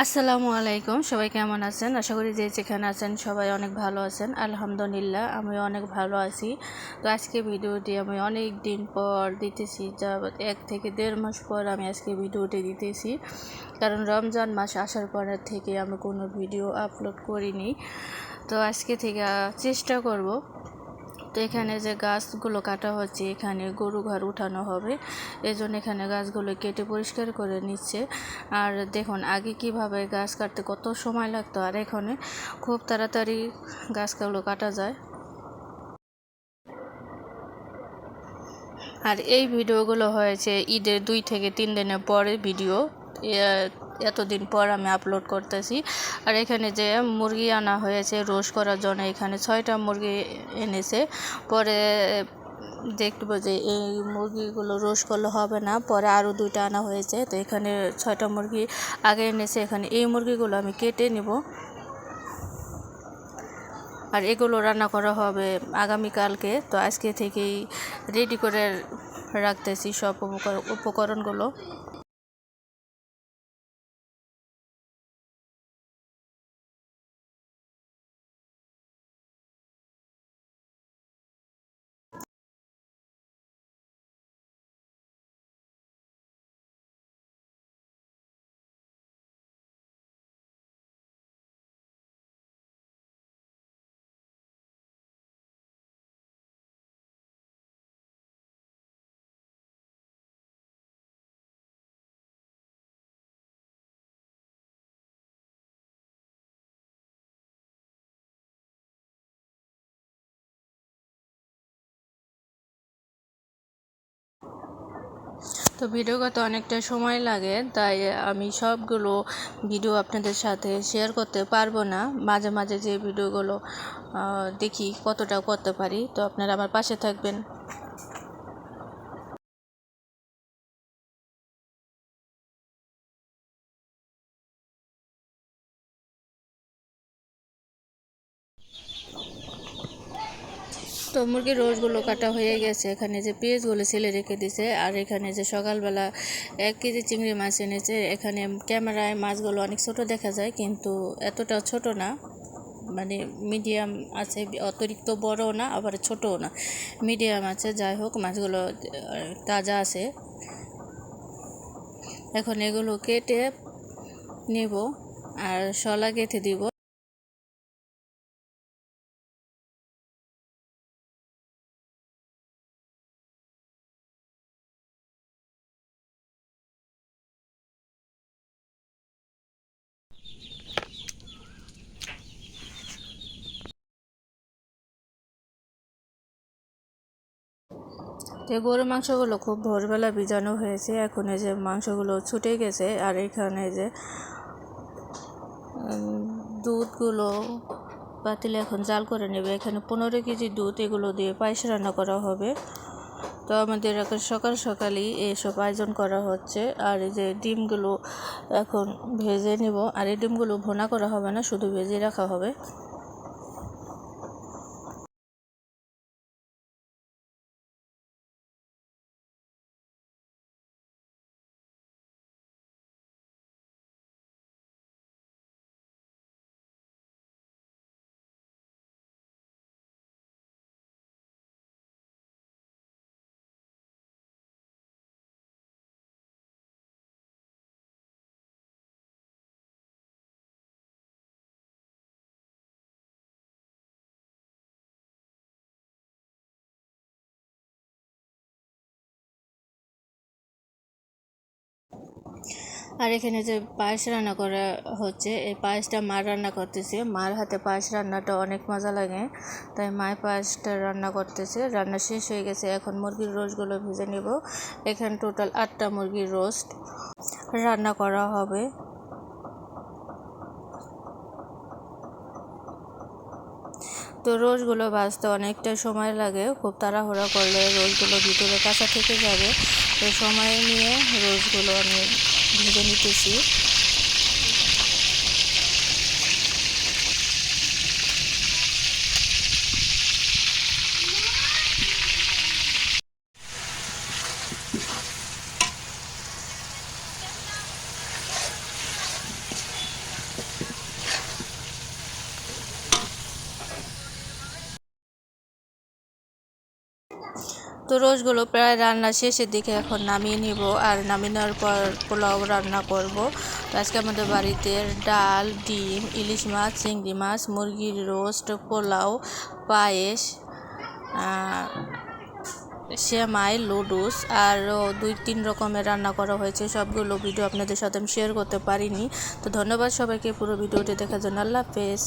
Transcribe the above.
আসসালামু আলাইকুম, সবাই কেমন আছেন? আশা করি যে যেখানে আছেন সবাই অনেক ভালো আছেন। আলহামদুলিল্লাহ আমি অনেক ভালো আছি। তো আজকে ভিডিওটি আমি অনেক দিন পর দিতেছি, যা 1 থেকে 1.5 মাস পর আমি আজকে ভিডিওটি দিতেছি। কারণ রমজান মাস আসার পরের থেকে আমি কোনো ভিডিও আপলোড করিনি। তো আজকে থেকে চেষ্টা করব। তো এখানে যে গাছগুলো কাটা হচ্ছে, এখানে গরু ঘর উঠানো হবে, এজন্য এখানে গাছগুলো কেটে পরিষ্কার করে নিচ্ছে। আর দেখুন আগে কিভাবে গাছ কাটতে কত সময় লাগতো, আর এখানে খুব তাড়াতাড়ি গাছগুলো কাটা যায়। আর এই ভিডিওগুলো হয়েছে ঈদের 2 থেকে 3 দিনের পরে ভিডিও, এতদিন পর আমি আপলোড করতেছি। আর এখানে যে মুরগি আনা হয়েছে রোস্ট করার জন্য, এখানে 6টা মুরগি এনেছে। পরে দেখবো যে এই মুরগিগুলো রোস্ট করলে হবে না, পরে আরও 2টা আনা হয়েছে। তো এখানে 6টা মুরগি আগে এনেছে, এখানে এই মুরগিগুলো আমি কেটে নেব। আর এগুলো রান্না করা হবে আগামীকালকে। তো আজকে থেকেই রেডি করে রাখতেছি সব উপকরণগুলো। তো ভিডিও করতে অনেকটা সময় লাগে, তাই আমি সবগুলো ভিডিও আপনাদের সাথে শেয়ার করতে পারবো না। মাঝে মাঝে যে ভিডিওগুলো দেখি কতটা করতে পারি। তো আপনারা আমার পাশে থাকবেন। তো মুরগির রোস্টগুলো কাটা হয়ে গেছে, এখানে যে পেঁয়াজগুলো ছেলে রেখে দিছে। আর এখানে যে সকালবেলা 1 কেজি চিংড়ি মাছ এনেছে। এখানে ক্যামেরায় মাছগুলো অনেক ছোট দেখা যায়, কিন্তু এতটা ছোট না, মানে মিডিয়াম আছে, অতিরিক্ত বড়ও না আবার ছোটও না, মিডিয়াম আছে। যাই হোক, মাছগুলো তাজা আছে। এখন এগুলো কেটে নেব আর শলা গেঁথে দিব। তো গরুর মাংসগুলো খুব ভোরবেলা ভিজানো হয়েছে, এখন এই যে মাংসগুলো ছুটে গেছে। আর এখানে যে দুধগুলো পাতিলে এখন জাল করে নেবে। এখানে 15 কেজি দুধ, এগুলো দিয়ে পায়েস রান্না করা হবে। তো আমাদের এখন সকাল সকালই এসব আয়োজন করা হচ্ছে। আর এই যে ডিমগুলো এখন ভেজে নেব। আর এই ডিমগুলো ভুনা করা হবে না, শুধু ভেজে রাখা হবে। আর এখানে যে পায়েস রান্না করা হচ্ছে, এই পায়েসটা মা রান্না করতেছে। মার হাতে পায়েস রান্নাটা অনেক মজা লাগে, তাই মায়ের পায়েসটা রান্না করতেছে। রান্না শেষ হয়ে গেছে, এখন মুরগির রোস্টগুলো ভেজে নেব। এখানে টোটাল 8টা মুরগির রোস্ট রান্না করা হবে। তো রোস্টগুলো ভাজতে অনেকটা সময় লাগে, খুব তাড়াহুড়া করলে রোস্টগুলো ভিতরে কাঁচা থেকে যাবে। তো সময় নিয়ে রোস্টগুলো আমি ভেজে নিতেছি। তো রোস্টগুলো প্রায় রান্না শেষের দিকে এখন নামিয়ে নিব, আর নামিয়ে নেওয়ার পর পোলাও রান্না করব। তো আজকে আমাদের বাড়িতে ডাল, ডিম, ইলিশ মাছ, চিংড়ি মাছ, মুরগির রোস্ট, পোলাও, পায়েস, সেমাই, লুডুস আরও 2-3 রকমের রান্না করা হয়েছে। সবগুলো ভিডিও আপনাদের সাথে আমি শেয়ার করতে পারিনি। তো ধন্যবাদ সবাইকে পুরো ভিডিওটি দেখার জন্য। আল্লাহ হাফেজ।